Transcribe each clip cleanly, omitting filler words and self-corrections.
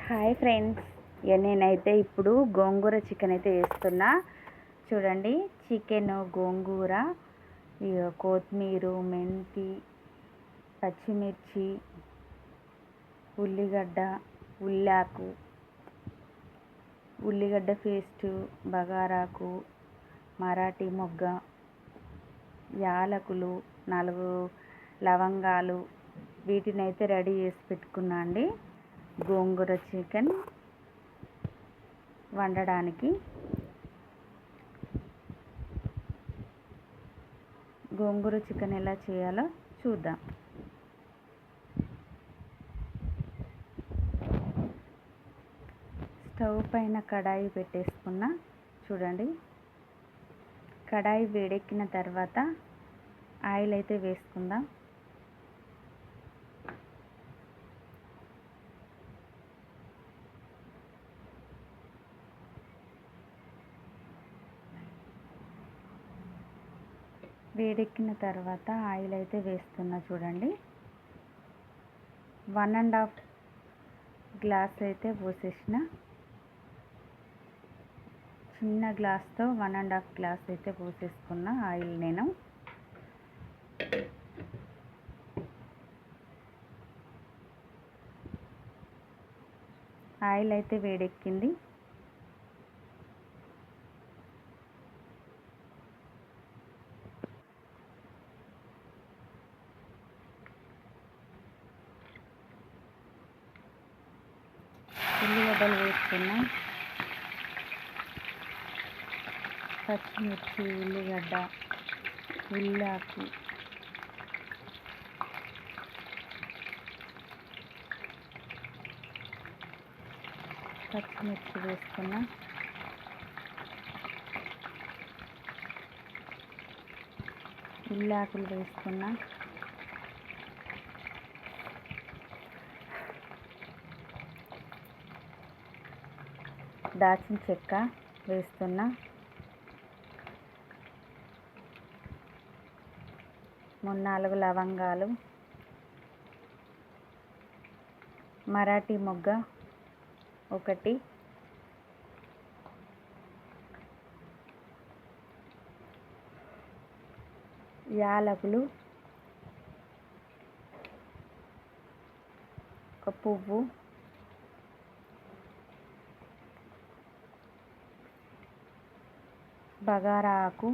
Hi friends, నేనైతే ఇప్పుడు గోంగూర chicken అయితే వేస్తున్నా. చూడండి, చికెన్, గోంగూర, కొత్తిమీర, మెంతి, పచ్చిమిర్చి, ఉల్లిగడ్డ, ఉల్లాకు, ఉల్లిగడ్డ పేస్టు, బగారాకు, మరాఠీ మొగ్గ, యాలకులు, 4 లవంగాలు, వీటినైతే రెడీ చేసి పెట్టుకున్నా అండి గోంగూర చికెన్ వండడానికి. గోంగూర చికెన్ ఎలా చేయాలో చూద్దాం. స్టవ్ పైన కడాయి పెట్టేసుకున్నా. చూడండి, కడాయి వేడెక్కిన తర్వాత ఆయిల్ అయితే వేసుకుందాం. వేడెక్కిన తర్వాత ఆయిల్ అయితే వేస్తున్నా. చూడండి, 1½ గ్లాస్ అయితే పోసేసిన. చిన్న గ్లాస్తో 1½ గ్లాస్ అయితే పోసేసుకున్న ఆయిల్ నేను. ఆయిల్ అయితే వేడెక్కింది. ఉల్లిగడ్డలు వేసుకున్నాం. పచ్చిమిర్చి, ఉల్లిగడ్డ, ఉల్లాకు, పచ్చిమిర్చి వేసుకున్నా. ఉల్లాకులు వేసుకున్నా. దాల్చిన చెక్క వేస్తున్నా. 3-4 లవంగాలు, మరాఠీ మొగ్గ 1, యాలకులు 1 పువ్వు, బగారా ఆకు,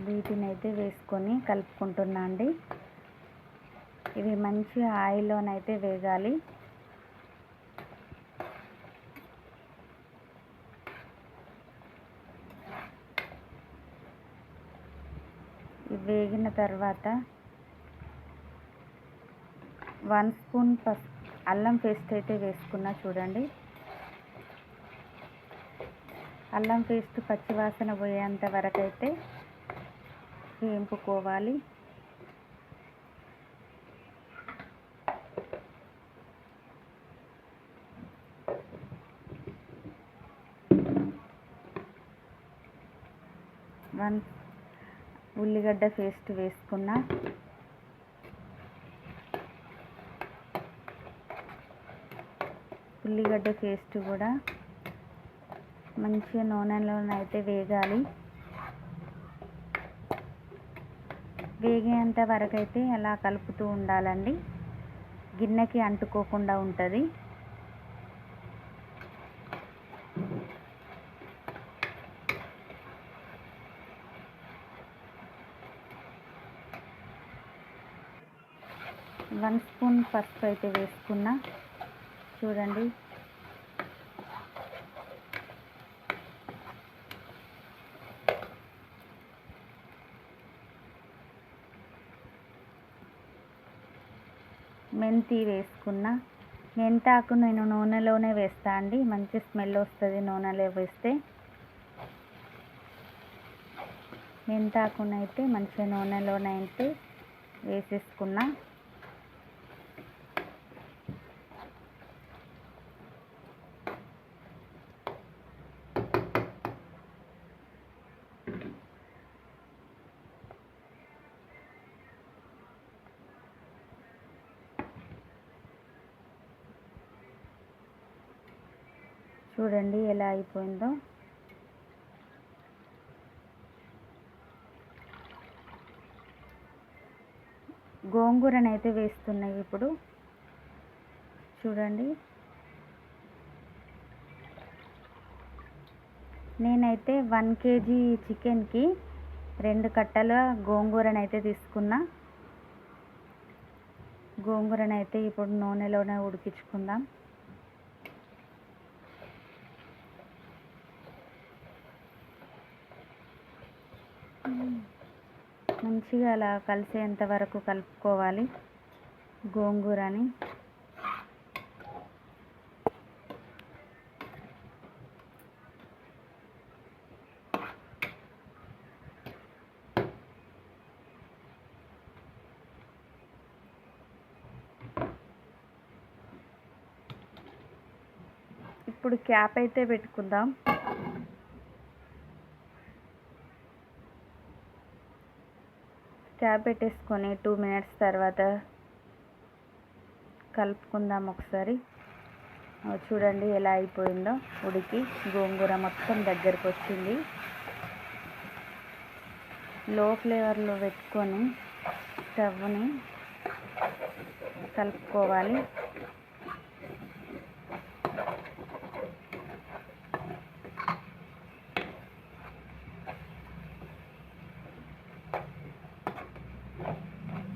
వీటినైతే వేసుకొని కలుపుకుంటున్నా అండి. ఇవి మంచి ఆయిల్లోనైతే వేగాలి. ఇవి వేగిన తర్వాత 1 స్పూన్ అల్లం పేస్ట్ అయితే వేసుకున్నా. చూడండి, అల్లం పేస్ట్ పచ్చివాసన పోయేంత వరకు అయితే వేంపుకోవాలి. ఉల్లిగడ్డ పేస్ట్ వేసుకున్నా. ఉల్లిగడ్డ పేస్ట్ కూడా మంచిగా నూనెలోనైతే వేగాలి. వేగేంత వరకు అయితే అలా కలుపుతూ ఉండాలండి, గిన్నెకి అంటుకోకుండా ఉంటుంది. వన్ స్పూన్ పసుపు అయితే వేసుకున్నా. చూడండి, మెంతి వేసుకున్నా. మెంతాకు నేను నూనెలోనే వేస్తా అండి, మంచి స్మెల్ వస్తుంది నూనెలో వేస్తే. మెంతాకునైతే మంచిగా నూనెలోనైతే వేసేసుకున్నా. చూడండి ఎలా అయిపోయిందో. గోంగూరనైతే వేస్తున్నాయి ఇప్పుడు. చూడండి, నేనైతే 1 kg చికెన్కి 2 కట్టల గోంగూరనైతే తీసుకున్నా. గోంగూరనైతే ఇప్పుడు నూనెలోనే ఉడికించుకుందాం. మంచిగా అలా కలిసేంత వరకు కలుపుకోవాలి గోంగూరని. ఇప్పుడు క్యాప్ అయితే పెట్టుకుందాం. క్యాప్ పెట్టేసుకొని 2 minutes తర్వాత కలుపుకుందాం ఒకసారి. చూడండి ఎలా అయిపోయిందో ఉడికి. గోంగూర మొత్తం దగ్గరకు వచ్చింది. లో ఫ్లేవర్లో పెట్టుకొని స్టవ్ని కలుపుకోవాలి.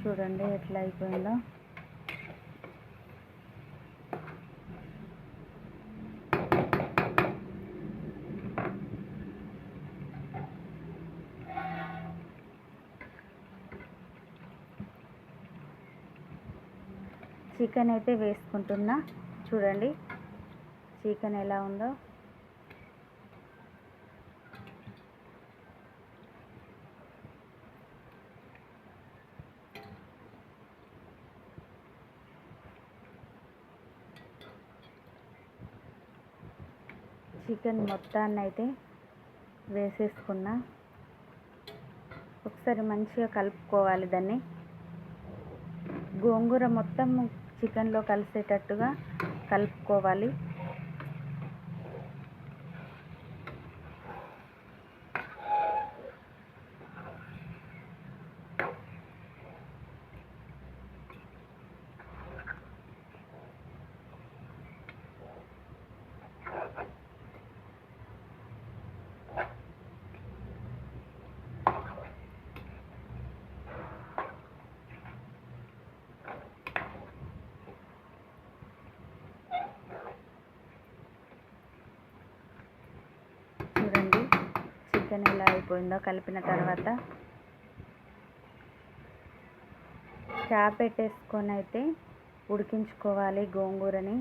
చూడండి ఎట్లా అయిపోయిందో. చికెన్ అయితే వేసుకుంటున్నా. చూడండి చికెన్ ఎలా ఉందో. చికెన్ మొత్తాన్ని అయితే వేసేసుకున్నా. ఒకసారి మంచిగా కలుపుకోవాలి దాన్ని. గోంగూర మొత్తం చికెన్లో కలిసేటట్టుగా కలుపుకోవాలి. చూడండి చికెన్ ఎలా అయిపోయిందో. కలిపిన తర్వాత క్యాప్ పెట్టేసుకొని అయితే ఉడికించుకోవాలి గోంగూరని.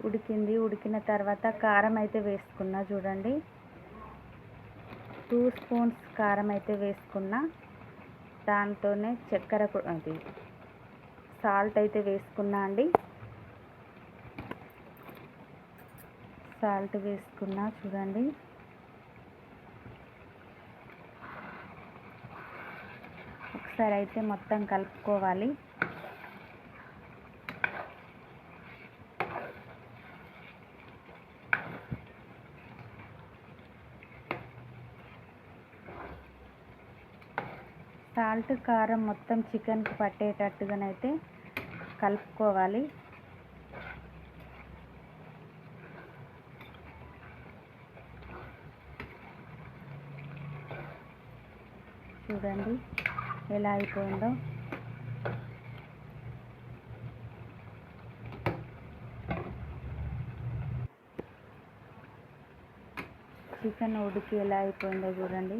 ఉడికింది. ఉడికిన తర్వాత కారం అయితే వేసుకున్నా. చూడండి 2 spoons కారం అయితే వేసుకున్నా. దాంతోనే చక్కెర అది సాల్ట్ అయితే వేసుకున్నా అండి. సాల్ట్ వేసుకున్నా. చూడండి ఒకసారి అయితే మొత్తం కలుపుకోవాలి. సాల్ట్ కారం మొత్తం చికెన్కి పట్టేటట్టుగానైతే కలుపుకోవాలి. చూడండి ఎలా అయిపోయిందో. చికెన్ ఉడికి ఎలా అయిపోయిందో చూడండి.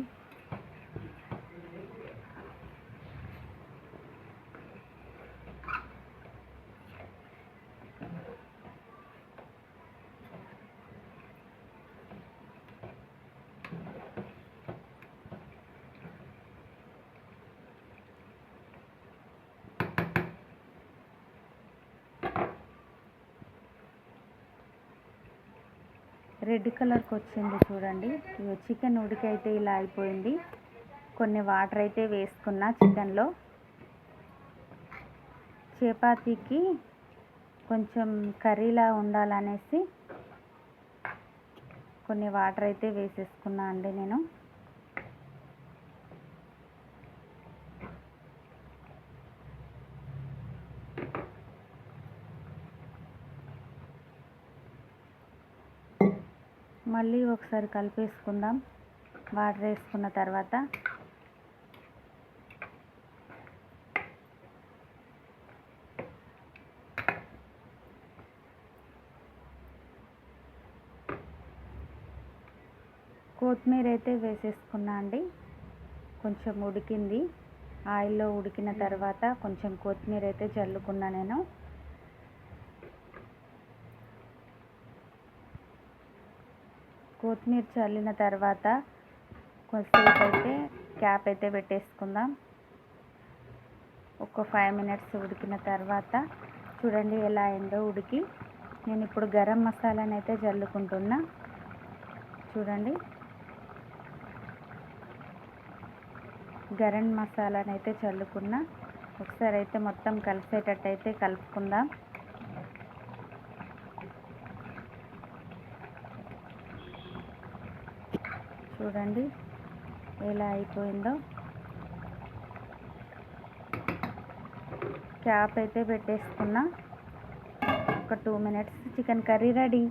రెడ్ కలర్కి వచ్చింది చూడండి. చికెన్ ఉడికి అయితే ఇలా అయిపోయింది. కొన్ని వాటర్ అయితే వేసుకున్నా చికెన్లో. చపాతీకి కొంచెం కర్రీలా ఉండాలనేసి కొన్ని వాటర్ అయితే వేసేసుకున్నా అండి నేను. మళ్ళీ ఒకసారి కలిపేసుకుందాం వాటర్ వేసుకున్న తర్వాత. కొత్తిమీర అయితే వేసేసుకున్నా అండి. కొంచెం ఉడికింది, ఆయిల్లో ఉడికిన తర్వాత కొంచెం కొత్తిమీర అయితే చల్లుకున్నా నేను. కొత్తిమీర చల్లిన తర్వాత కొంచెంసేపు అయితే క్యాప్ అయితే పెట్టేసుకుందాం. ఒక 5 మినిట్స్ ఉడికిన తర్వాత చూడండి ఎలా అయిందో ఉడికి. నేను ఇప్పుడు గరం మసాలాని అయితే చల్లుకుంటున్నా. చూడండి, గరం మసాలాని అయితే చల్లుకున్నా. ఒకసారి అయితే మొత్తం కలిసేటట్టు అయితే కలుపుకుందాం. చూడండి ఎలా అయిపోయిందో. క్యాప్ అయితే పెట్టేసుకున్నా. ఒక 2 మినిట్స్ చికెన్ కర్రీ రెడీ.